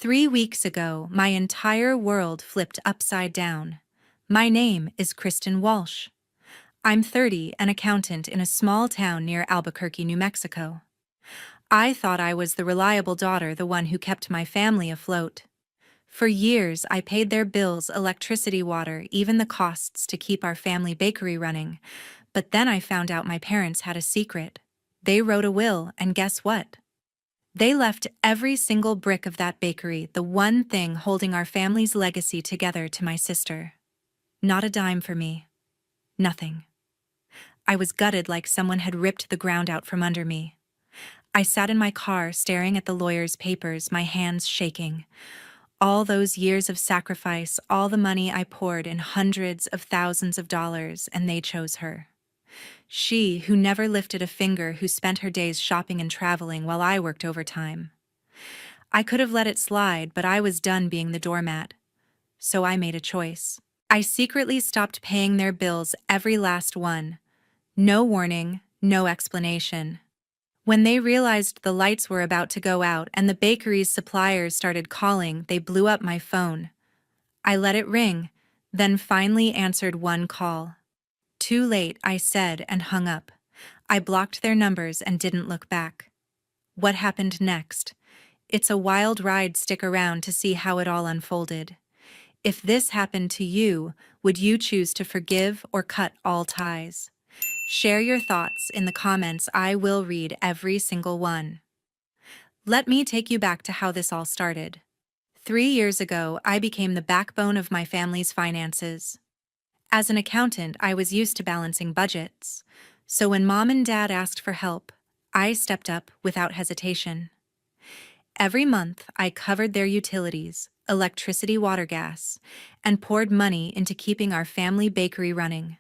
3 weeks ago, my entire world flipped upside down. My name is Kristen Walsh. I'm 30, an accountant in a small town near Albuquerque, New Mexico. I thought I was the reliable daughter, the one who kept my family afloat. For years, I paid their bills, electricity, water, even the costs to keep our family bakery running. But then I found out my parents had a secret. They wrote a will, and guess what? They left every single brick of that bakery, the one thing holding our family's legacy together, to my sister. Not a dime for me. Nothing. I was gutted, like someone had ripped the ground out from under me. I sat in my car staring at the lawyer's papers, my hands shaking. All those years of sacrifice, all the money I poured in, hundreds of thousands of dollars, and they chose her. She, who never lifted a finger, who spent her days shopping and traveling while I worked overtime. I could have let it slide, but I was done being the doormat. So I made a choice. I secretly stopped paying their bills, every last one. No warning, no explanation. When they realized the lights were about to go out and the bakery's suppliers started calling, they blew up my phone. I let it ring, then finally answered one call. Too late, I said, and hung up. I blocked their numbers and didn't look back. What happened next? It's a wild ride. Stick around to see how it all unfolded. If this happened to you, would you choose to forgive or cut all ties? Share your thoughts in the comments. I will read every single one. Let me take you back to how this all started. 3 years ago, I became the backbone of my family's finances. As an accountant, I was used to balancing budgets. So when Mom and Dad asked for help, I stepped up without hesitation. Every month, I covered their utilities, electricity, water, gas, and poured money into keeping our family bakery running.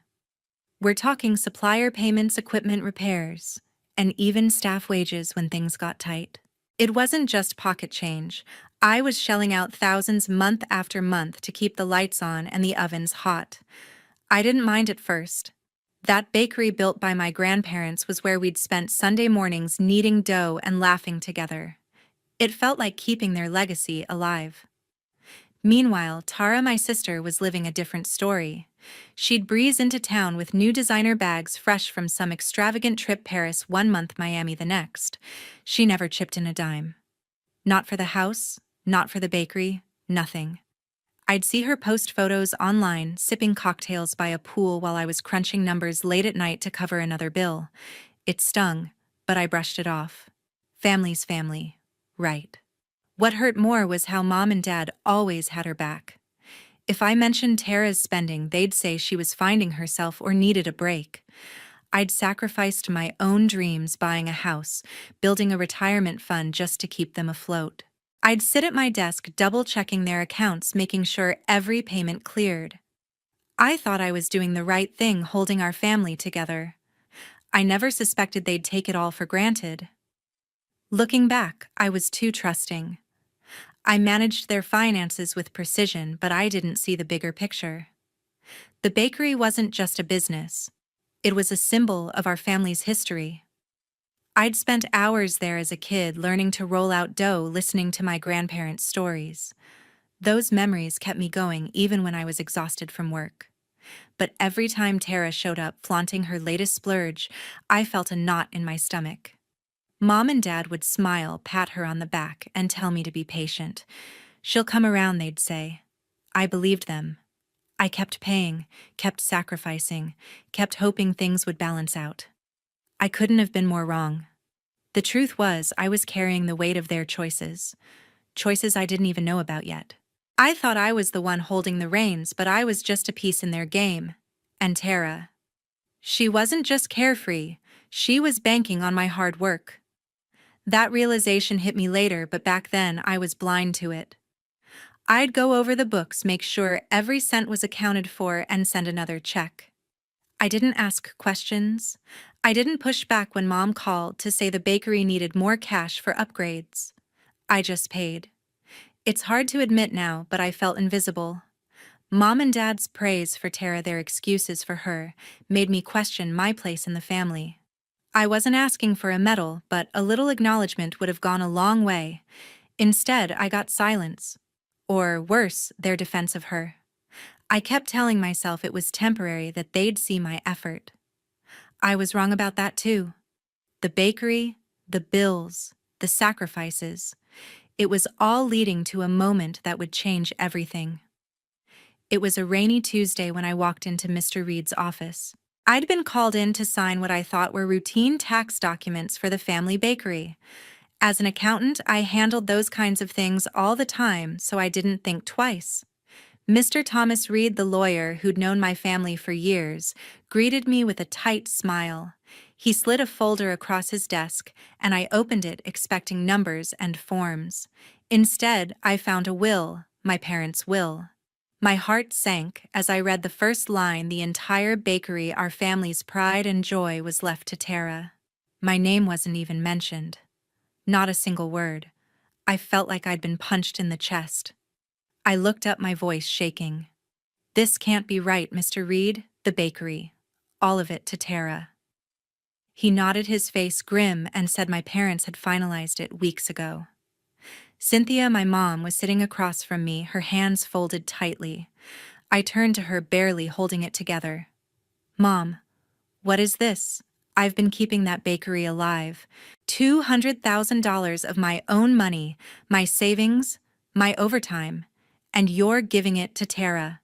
We're talking supplier payments, equipment repairs, and even staff wages when things got tight. It wasn't just pocket change. I was shelling out thousands month after month to keep the lights on and the ovens hot. I didn't mind at first. That bakery built by my grandparents was where we'd spent Sunday mornings kneading dough and laughing together. It felt like keeping their legacy alive. Meanwhile, Tara, my sister, was living a different story. She'd breeze into town with new designer bags fresh from some extravagant trip, Paris one month, Miami the next. She never chipped in a dime. Not for the house, not for the bakery, nothing. I'd see her post photos online, sipping cocktails by a pool while I was crunching numbers late at night to cover another bill. It stung, but I brushed it off. Family's family, right. What hurt more was how Mom and Dad always had her back. If I mentioned Tara's spending, they'd say she was finding herself or needed a break. I'd sacrificed my own dreams, buying a house, building a retirement fund just to keep them afloat. I'd sit at my desk double-checking their accounts, making sure every payment cleared. I thought I was doing the right thing, holding our family together. I never suspected they'd take it all for granted. Looking back, I was too trusting. I managed their finances with precision, but I didn't see the bigger picture. The bakery wasn't just a business. It was a symbol of our family's history. I'd spent hours there as a kid, learning to roll out dough, listening to my grandparents' stories. Those memories kept me going even when I was exhausted from work. But every time Tara showed up flaunting her latest splurge, I felt a knot in my stomach. Mom and Dad would smile, pat her on the back, and tell me to be patient. She'll come around, they'd say. I believed them. I kept paying, kept sacrificing, kept hoping things would balance out. I couldn't have been more wrong. The truth was, I was carrying the weight of their choices I didn't even know about yet. I thought I was the one holding the reins, but I was just a piece in their game. And Tara, she wasn't just carefree, she was banking on my hard work. That realization hit me later, but back then I was blind to it. I'd go over the books, make sure every cent was accounted for, and send another check. I didn't ask questions. I didn't push back when Mom called to say the bakery needed more cash for upgrades. I just paid. It's hard to admit now, but I felt invisible. Mom and Dad's praise for Tara, their excuses for her, made me question my place in the family. I wasn't asking for a medal, but a little acknowledgement would have gone a long way. Instead, I got silence. Or worse, their defense of her. I kept telling myself it was temporary, that they'd see my effort. I was wrong about that too. The bakery, the bills, the sacrifices. It was all leading to a moment that would change everything. It was a rainy Tuesday when I walked into Mr. Reed's office. I'd been called in to sign what I thought were routine tax documents for the family bakery. As an accountant, I handled those kinds of things all the time, so I didn't think twice. Mr. Thomas Reed, the lawyer who'd known my family for years, greeted me with a tight smile. He slid a folder across his desk, and I opened it expecting numbers and forms. Instead, I found a will, my parents' will. My heart sank as I read the first line. The entire bakery, our family's pride and joy, was left to Tara. My name wasn't even mentioned. Not a single word. I felt like I'd been punched in the chest. I looked up, my voice shaking. "This can't be right, Mr. Reed, the bakery. All of it to Tara." He nodded, his face grim, and said my parents had finalized it weeks ago. Cynthia, my mom, was sitting across from me, her hands folded tightly. I turned to her, barely holding it together. "Mom, what is this? I've been keeping that bakery alive. $200,000 of my own money, my savings, my overtime, and you're giving it to Tara."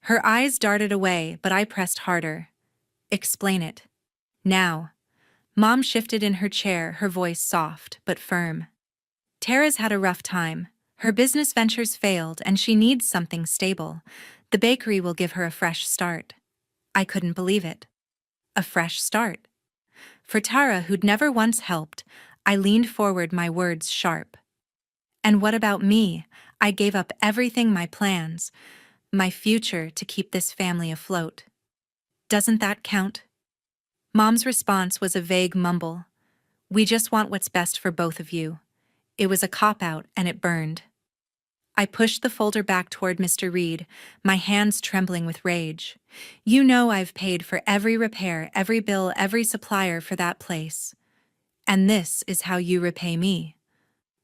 Her eyes darted away, but I pressed harder. "Explain it. Now." Mom shifted in her chair, her voice soft but firm. "Tara's had a rough time. Her business ventures failed, and she needs something stable. The bakery will give her a fresh start." I couldn't believe it. A fresh start. For Tara, who'd never once helped, I leaned forward, my words sharp. "And what about me? I gave up everything, my plans, my future, to keep this family afloat. Doesn't that count?" Mom's response was a vague mumble. "We just want what's best for both of you." It was a cop-out, and it burned. I pushed the folder back toward Mr. Reed, my hands trembling with rage. "You know I've paid for every repair, every bill, every supplier for that place. And this is how you repay me."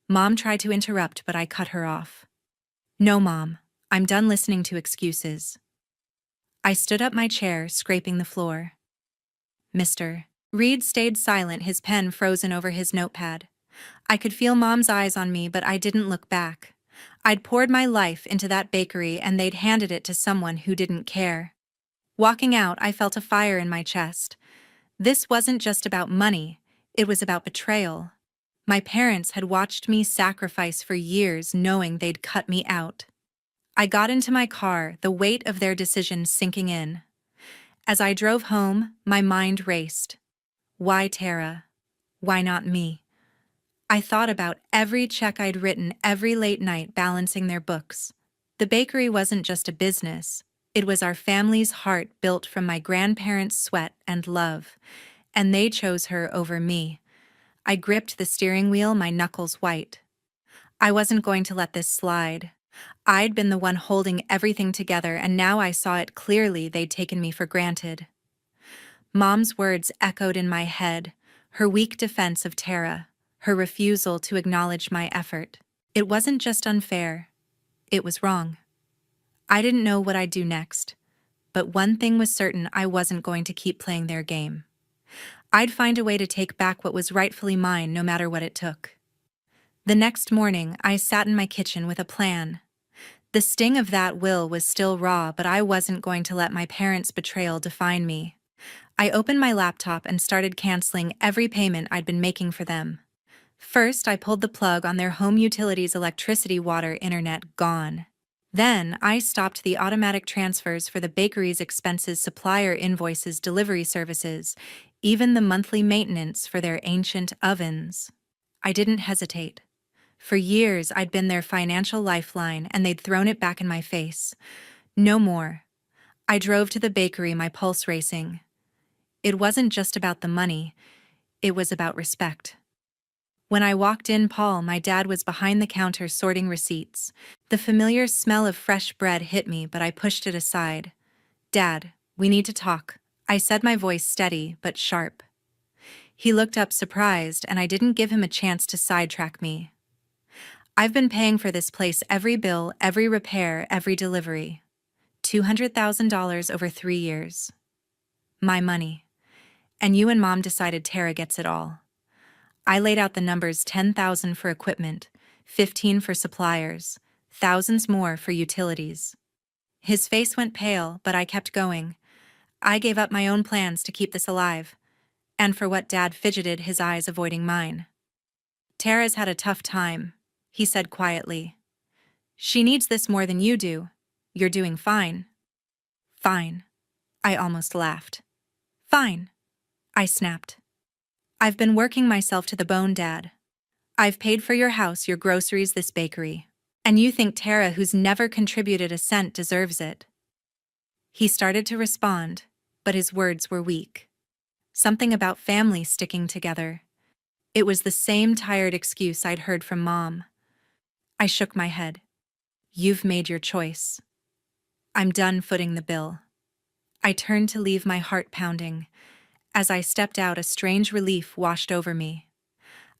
Mom tried to interrupt, but I cut her off. "No, Mom, I'm done listening to excuses." I stood up, my chair scraping the floor. "Mr. Reed stayed silent, his pen frozen over his notepad. I could feel Mom's eyes on me, but I didn't look back. I'd poured my life into that bakery, and they'd handed it to someone who didn't care. Walking out, I felt a fire in my chest. This wasn't just about money, it was about betrayal. My parents had watched me sacrifice for years, knowing they'd cut me out. I got into my car, the weight of their decision sinking in. As I drove home, my mind raced. Why Tara? Why not me? I thought about every check I'd written, every late night balancing their books. The bakery wasn't just a business. It was our family's heart, built from my grandparents' sweat and love. And they chose her over me. I gripped the steering wheel, my knuckles white. I wasn't going to let this slide. I'd been the one holding everything together, and now I saw it clearly. They'd taken me for granted. Mom's words echoed in my head, her weak defense of Tara, her refusal to acknowledge my effort. It wasn't just unfair, it was wrong. I didn't know what I'd do next, but one thing was certain: I wasn't going to keep playing their game. I'd find a way to take back what was rightfully mine, no matter what it took. The next morning, I sat in my kitchen with a plan. The sting of that will was still raw, but I wasn't going to let my parents' betrayal define me. I opened my laptop and started canceling every payment I'd been making for them. First, I pulled the plug on their home utilities: electricity, water, internet, gone. Then, I stopped the automatic transfers for the bakery's expenses, supplier invoices, delivery services, even the monthly maintenance for their ancient ovens. I didn't hesitate. For years, I'd been their financial lifeline, and they'd thrown it back in my face. No more. I drove to the bakery, my pulse racing. It wasn't just about the money, it was about respect. When I walked in, Paul, my dad, was behind the counter sorting receipts. The familiar smell of fresh bread hit me, but I pushed it aside. "Dad, we need to talk," I said, my voice steady but sharp. He looked up surprised, and I didn't give him a chance to sidetrack me. I've been paying for this place every bill, every repair, every delivery. $200,000 over 3 years. My money. And you and Mom decided Tara gets it all. I laid out the numbers: 10,000 for equipment, 15 for suppliers, thousands more for utilities. His face went pale, but I kept going. I gave up my own plans to keep this alive. And for what Dad fidgeted, his eyes avoiding mine. Tara's had a tough time, he said quietly. She needs this more than you do. You're doing fine. Fine. I almost laughed. Fine. I snapped. I've been working myself to the bone, Dad. I've paid for your house, your groceries, this bakery. And you think Tara, who's never contributed a cent, deserves it? He started to respond, but his words were weak. Something about family sticking together. It was the same tired excuse I'd heard from Mom. I shook my head. You've made your choice. I'm done footing the bill. I turned to leave, my heart pounding. As I stepped out, a strange relief washed over me.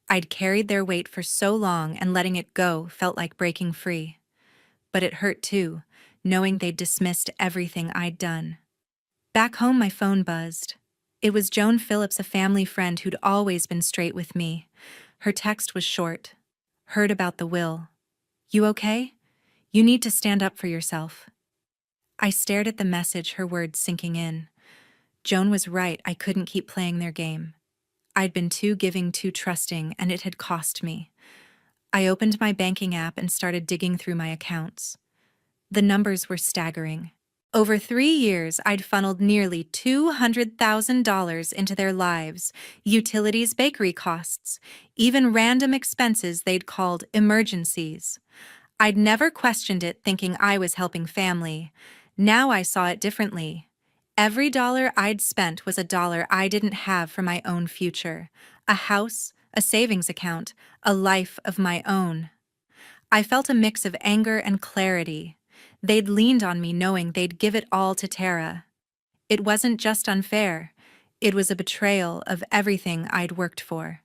I'd carried their weight for so long, and letting it go felt like breaking free. But it hurt too, knowing they'd dismissed everything I'd done. Back home, my phone buzzed. It was Joan Phillips, a family friend who'd always been straight with me. Her text was short. Heard about the will. You okay? You need to stand up for yourself. I stared at the message, her words sinking in. Joan was right, I couldn't keep playing their game. I'd been too giving, too trusting, and it had cost me. I opened my banking app and started digging through my accounts. The numbers were staggering. Over 3 years, I'd funneled nearly $200,000 into their lives: utilities, bakery costs, even random expenses they'd called emergencies. I'd never questioned it, thinking I was helping family. Now I saw it differently. Every dollar I'd spent was a dollar I didn't have for my own future. A house, a savings account, a life of my own. I felt a mix of anger and clarity. They'd leaned on me knowing they'd give it all to Tara. It wasn't just unfair. It was a betrayal of everything I'd worked for.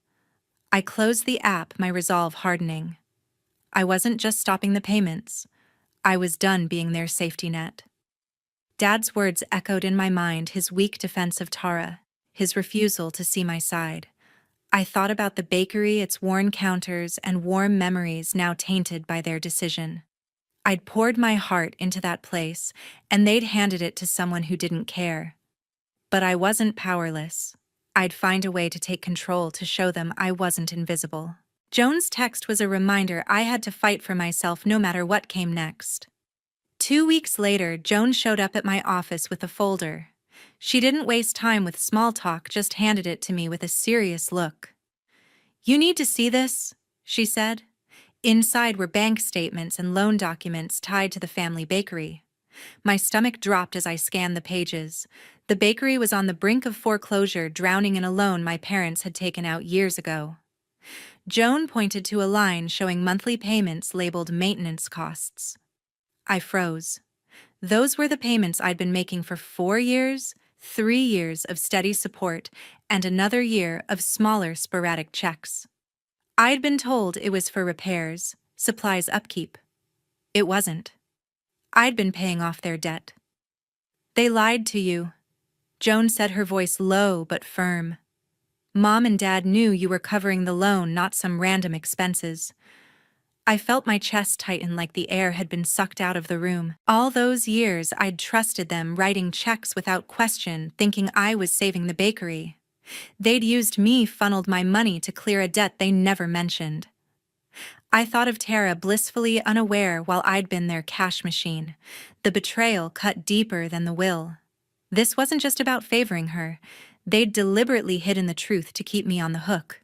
I closed the app, my resolve hardening. I wasn't just stopping the payments. I was done being their safety net. Dad's words echoed in my mind, his weak defense of Tara, his refusal to see my side. I thought about the bakery, its worn counters, and warm memories now tainted by their decision. I'd poured my heart into that place, and they'd handed it to someone who didn't care. But I wasn't powerless. I'd find a way to take control, to show them I wasn't invisible. Joan's text was a reminder I had to fight for myself no matter what came next. 2 weeks later, Joan showed up at my office with a folder. She didn't waste time with small talk, just handed it to me with a serious look. You need to see this, she said. Inside were bank statements and loan documents tied to the family bakery. My stomach dropped as I scanned the pages. The bakery was on the brink of foreclosure, drowning in a loan my parents had taken out years ago. Joan pointed to a line showing monthly payments labeled maintenance costs. I froze. Those were the payments I'd been making for 4 years, 3 years of steady support, and another year of smaller, sporadic checks. I'd been told it was for repairs, supplies, upkeep. It wasn't. I'd been paying off their debt. They lied to you, Joan said, her voice low but firm. Mom and Dad knew you were covering the loan, not some random expenses. I felt my chest tighten, like the air had been sucked out of the room. All those years I'd trusted them, writing checks without question, thinking I was saving the bakery. They'd used me, funneled my money to clear a debt they never mentioned. I thought of Tara, blissfully unaware, while I'd been their cash machine. The betrayal cut deeper than the will. This wasn't just about favoring her. They'd deliberately hidden the truth to keep me on the hook.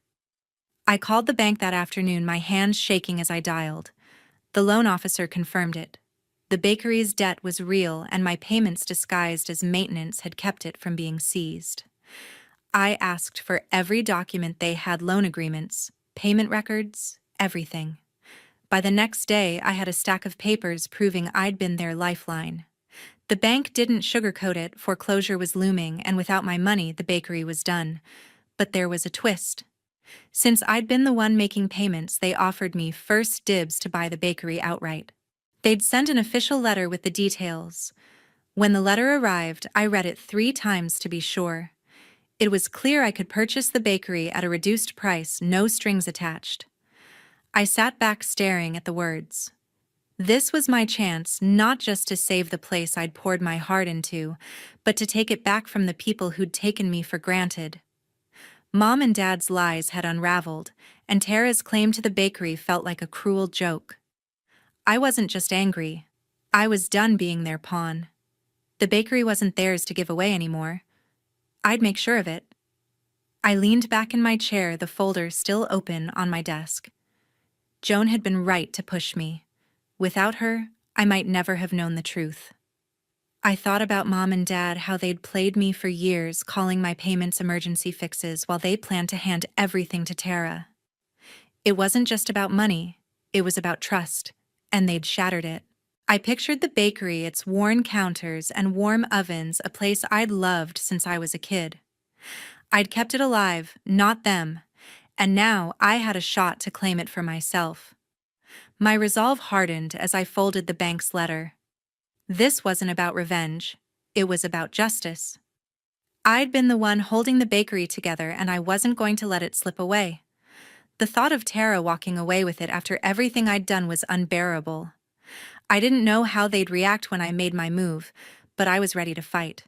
I called the bank that afternoon, my hands shaking as I dialed. The loan officer confirmed it. The bakery's debt was real, and my payments disguised as maintenance had kept it from being seized. I asked for every document they had: loan agreements, payment records, everything. By the next day, I had a stack of papers proving I'd been their lifeline. The bank didn't sugarcoat it. Foreclosure was looming, and without my money, the bakery was done. But there was a twist. Since I'd been the one making payments, they offered me first dibs to buy the bakery outright. They'd send an official letter with the details. When the letter arrived, I read it 3 times to be sure. It was clear I could purchase the bakery at a reduced price, no strings attached. I sat back staring at the words. This was my chance not just to save the place I'd poured my heart into, but to take it back from the people who'd taken me for granted. Mom and Dad's lies had unraveled, and Tara's claim to the bakery felt like a cruel joke. I wasn't just angry. I was done being their pawn. The bakery wasn't theirs to give away anymore. I'd make sure of it. I leaned back in my chair, the folder still open on my desk. Joan had been right to push me. Without her, I might never have known the truth. I thought about Mom and Dad, how they'd played me for years, calling my payments emergency fixes while they planned to hand everything to Tara. It wasn't just about money, it was about trust, and they'd shattered it. I pictured the bakery, its worn counters and warm ovens, a place I'd loved since I was a kid. I'd kept it alive, not them, and now I had a shot to claim it for myself. My resolve hardened as I folded the bank's letter. This wasn't about revenge, it was about justice. I'd been the one holding the bakery together, and I wasn't going to let it slip away. The thought of Tara walking away with it after everything I'd done was unbearable. I didn't know how they'd react when I made my move, but I was ready to fight.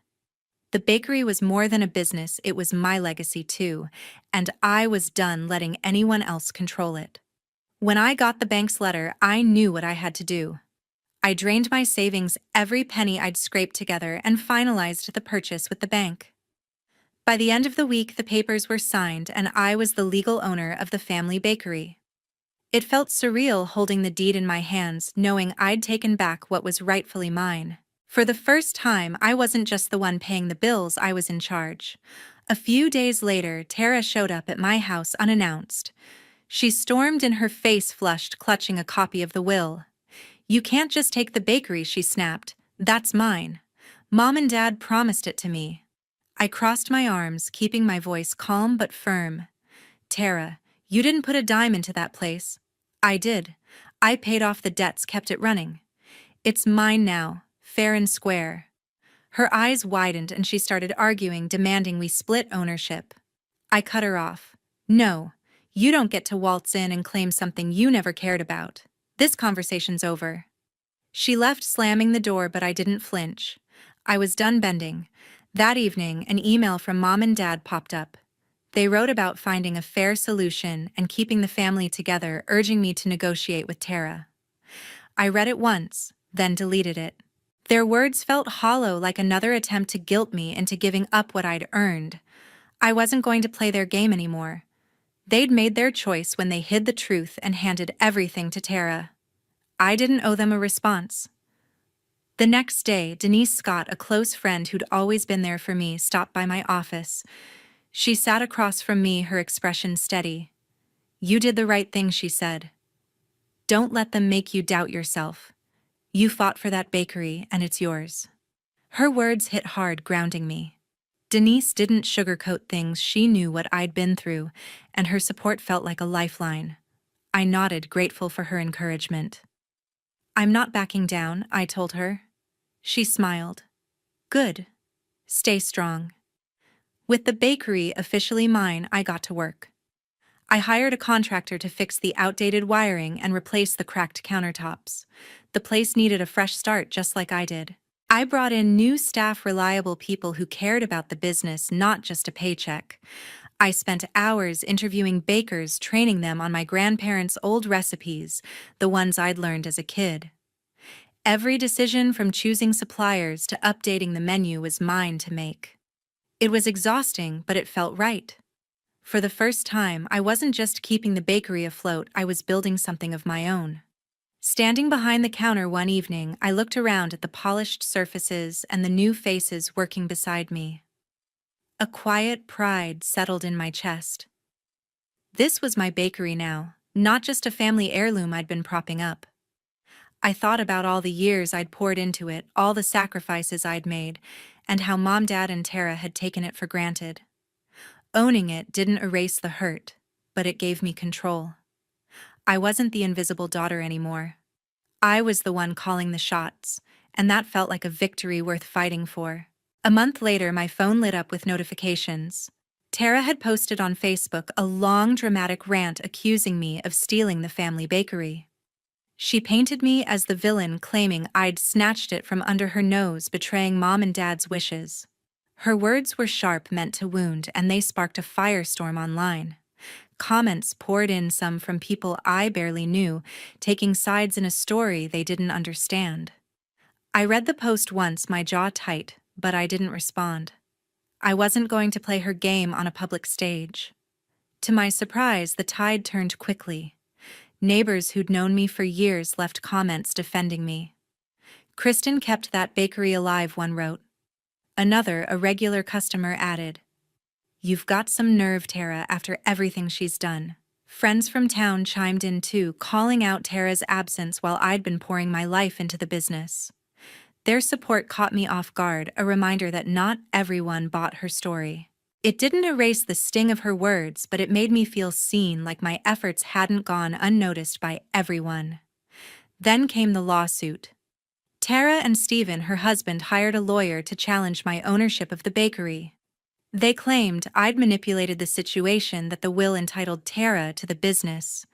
The bakery was more than a business, it was my legacy too, and I was done letting anyone else control it. When I got the bank's letter, I knew what I had to do. I drained my savings, every penny I'd scraped together, and finalized the purchase with the bank. By the end of the week, the papers were signed, and I was the legal owner of the family bakery. It felt surreal holding the deed in my hands, knowing I'd taken back what was rightfully mine. For the first time, I wasn't just the one paying the bills, I was in charge. A few days later, Tara showed up at my house unannounced. She stormed in, her face flushed, clutching a copy of the will. "You can't just take the bakery," she snapped. "That's mine. Mom and Dad promised it to me." I crossed my arms, keeping my voice calm but firm. "Tara, you didn't put a dime into that place." "I did. I paid off the debts, kept it running. It's mine now, fair and square." Her eyes widened and she started arguing, demanding we split ownership. I cut her off. "No, you don't get to waltz in and claim something you never cared about. This conversation's over." She left, slamming the door, but I didn't flinch. I was done bending. That evening, an email from Mom and Dad popped up. They wrote about finding a fair solution and keeping the family together, urging me to negotiate with Tara. I read it once, then deleted it. Their words felt hollow, like another attempt to guilt me into giving up what I'd earned. I wasn't going to play their game anymore. They'd made their choice when they hid the truth and handed everything to Tara. I didn't owe them a response. The next day, Denise Scott, a close friend who'd always been there for me, stopped by my office. She sat across from me, her expression steady. "You did the right thing," she said. "Don't let them make you doubt yourself. You fought for that bakery, and it's yours." Her words hit hard, grounding me. Denise didn't sugarcoat things, she knew what I'd been through, and her support felt like a lifeline. I nodded, grateful for her encouragement. "I'm not backing down," I told her. She smiled. "Good. Stay strong." With the bakery officially mine, I got to work. I hired a contractor to fix the outdated wiring and replace the cracked countertops. The place needed a fresh start, just like I did. I brought in new staff, reliable people who cared about the business, not just a paycheck. I spent hours interviewing bakers, training them on my grandparents' old recipes, the ones I'd learned as a kid. Every decision, from choosing suppliers to updating the menu, was mine to make. It was exhausting, but it felt right. For the first time, I wasn't just keeping the bakery afloat, I was building something of my own. Standing behind the counter one evening, I looked around at the polished surfaces and the new faces working beside me. A quiet pride settled in my chest. This was my bakery now, not just a family heirloom I'd been propping up. I thought about all the years I'd poured into it, all the sacrifices I'd made, and how Mom, Dad, and Tara had taken it for granted. Owning it didn't erase the hurt. but it gave me control. I wasn't the invisible daughter anymore. I was the one calling the shots, and that felt like a victory worth fighting for. A month later, my phone lit up with notifications. Tara had posted on Facebook a long, dramatic rant accusing me of stealing the family bakery. She painted me as the villain, claiming I'd snatched it from under her nose, betraying Mom and Dad's wishes. Her words were sharp, meant to wound, and they sparked a firestorm online. Comments poured in, some from people I barely knew, taking sides in a story they didn't understand. I read the post once, my jaw tight, but I didn't respond. I wasn't going to play her game on a public stage. To my surprise, the tide turned quickly. Neighbors who'd known me for years left comments defending me. "Kristen kept that bakery alive," one wrote. Another, a regular customer, added, "You've got some nerve, Tara, after everything she's done." Friends from town chimed in too, calling out Tara's absence while I'd been pouring my life into the business. Their support caught me off guard, a reminder that not everyone bought her story. It didn't erase the sting of her words, but it made me feel seen, like my efforts hadn't gone unnoticed by everyone. Then came the lawsuit. Tara and Stephen, her husband, hired a lawyer to challenge my ownership of the bakery. They claimed I'd manipulated the situation, that the will entitled Tara to the business.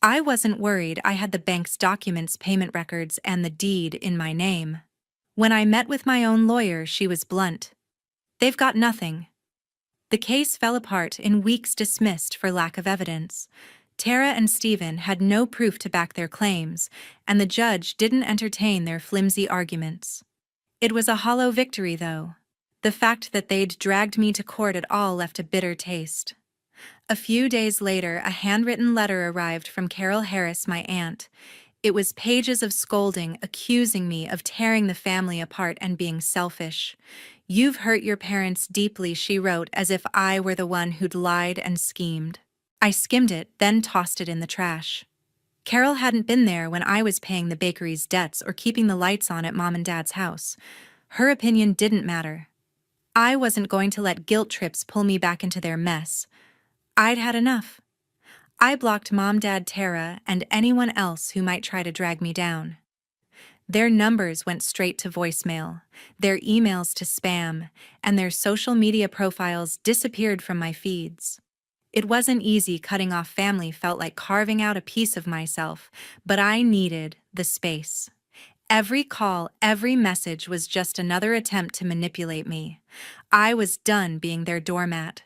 I wasn't worried. I had the bank's documents, payment records, and the deed in my name. When I met with my own lawyer, she was blunt. "They've got nothing." The case fell apart in weeks, dismissed for lack of evidence. Tara and Stephen had no proof to back their claims, and the judge didn't entertain their flimsy arguments. It was a hollow victory, though. The fact that they'd dragged me to court at all left a bitter taste. A few days later, a handwritten letter arrived from Carol Harris, my aunt. It was pages of scolding, accusing me of tearing the family apart and being selfish. "You've hurt your parents deeply," she wrote, as if I were the one who'd lied and schemed. I skimmed it, then tossed it in the trash. Carol hadn't been there when I was paying the bakery's debts or keeping the lights on at Mom and Dad's house. Her opinion didn't matter. I wasn't going to let guilt trips pull me back into their mess. I'd had enough. I blocked Mom, Dad, Tara, and anyone else who might try to drag me down. Their numbers went straight to voicemail, their emails to spam, and their social media profiles disappeared from my feeds. It wasn't easy. Cutting off family felt like carving out a piece of myself, but I needed the space. Every call, every message was just another attempt to manipulate me. I was done being their doormat.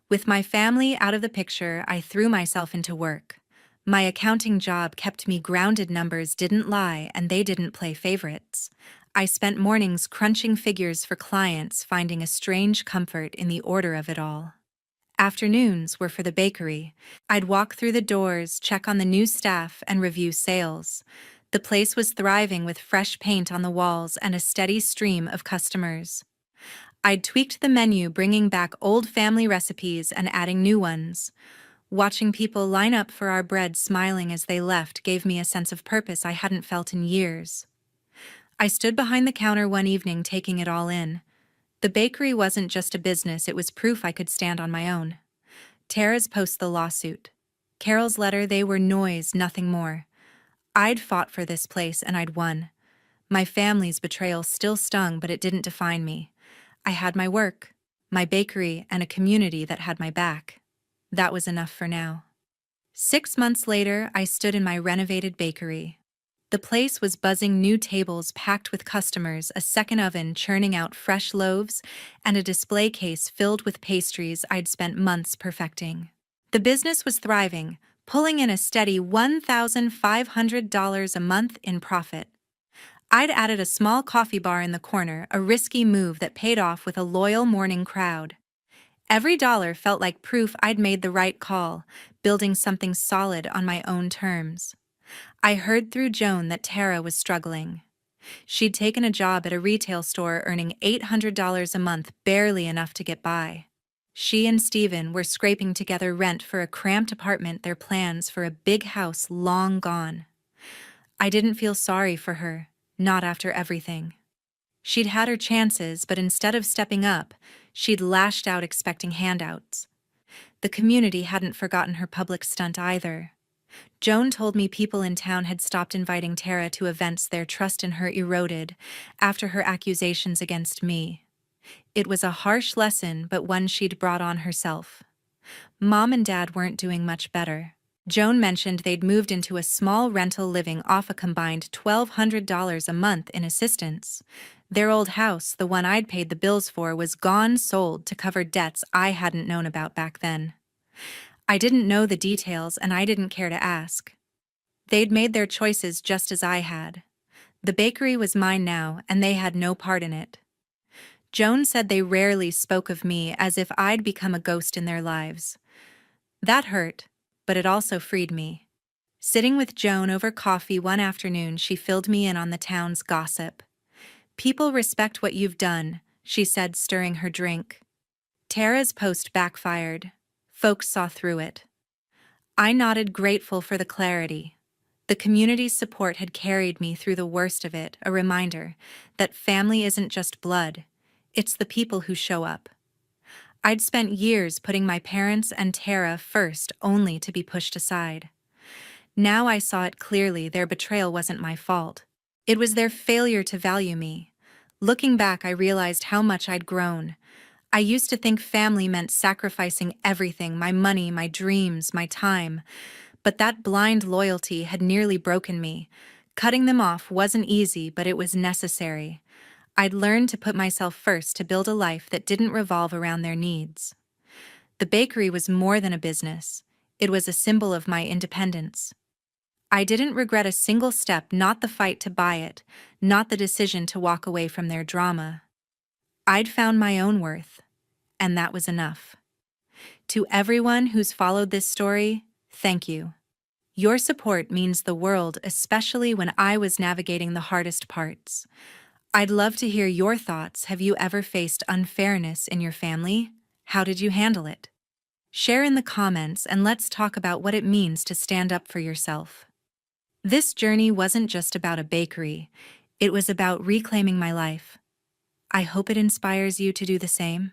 With my family out of the picture, I threw myself into work. My accounting job kept me grounded. Numbers didn't lie, and they didn't play favorites. I spent mornings crunching figures for clients, finding a strange comfort in the order of it all. Afternoons were for the bakery. I'd walk through the doors, check on the new staff, and review sales. The place was thriving, with fresh paint on the walls and a steady stream of customers. I'd tweaked the menu, bringing back old family recipes and adding new ones. Watching people line up for our bread, smiling as they left, gave me a sense of purpose I hadn't felt in years. I stood behind the counter one evening, taking it all in. The bakery wasn't just a business, it was proof I could stand on my own. Tara's post, the lawsuit. Carol's letter, they were noise, nothing more. I'd fought for this place and I'd won. My family's betrayal still stung, but it didn't define me. I had my work, my bakery, and a community that had my back. That was enough for now. 6 months later, I stood in my renovated bakery. The place was buzzing, new tables packed with customers, a second oven churning out fresh loaves, and a display case filled with pastries I'd spent months perfecting. The business was thriving, pulling in a steady $1,500 a month in profit. I'd added a small coffee bar in the corner, a risky move that paid off with a loyal morning crowd. Every dollar felt like proof I'd made the right call, building something solid on my own terms. I heard through Joan that Tara was struggling. She'd taken a job at a retail store, earning $800 a month, barely enough to get by. She and Stephen were scraping together rent for a cramped apartment, their plans for a big house long gone. I didn't feel sorry for her, not after everything. She'd had her chances, but instead of stepping up, she'd lashed out, expecting handouts. The community hadn't forgotten her public stunt either. Joan told me people in town had stopped inviting Tara to events their trust in her eroded after her accusations against me. It was a harsh lesson, but one she'd brought on herself. Mom and Dad weren't doing much better. Joan mentioned they'd moved into a small rental living off a combined $1,200 a month in assistance. Their old house, the one I'd paid the bills for, was gone, sold to cover debts I hadn't known about back then. I didn't know the details and I didn't care to ask. They'd made their choices just as I had. The bakery was mine now and they had no part in it. Joan said they rarely spoke of me as if I'd become a ghost in their lives. That hurt, but it also freed me. Sitting with Joan over coffee one afternoon, she filled me in on the town's gossip. "People respect what you've done," she said, stirring her drink. Tara's post backfired. Folks saw through it. I nodded, grateful for the clarity. The community's support had carried me through the worst of it, a reminder that family isn't just blood, it's the people who show up. I'd spent years putting my parents and Tara first, only to be pushed aside. Now I saw it clearly. Their betrayal wasn't my fault. It was their failure to value me. Looking back, I realized how much I'd grown. I used to think family meant sacrificing everything, my money, my dreams, my time. But that blind loyalty had nearly broken me. Cutting them off wasn't easy, but it was necessary. I'd learned to put myself first to build a life that didn't revolve around their needs. The bakery was more than a business. It was a symbol of my independence. I didn't regret a single step, not the fight to buy it, not the decision to walk away from their drama. I'd found my own worth, and that was enough. To everyone who's followed this story, thank you. Your support means the world, especially when I was navigating the hardest parts. I'd love to hear your thoughts. Have you ever faced unfairness in your family? How did you handle it? Share in the comments and let's talk about what it means to stand up for yourself. This journey wasn't just about a bakery, it was about reclaiming my life. I hope it inspires you to do the same.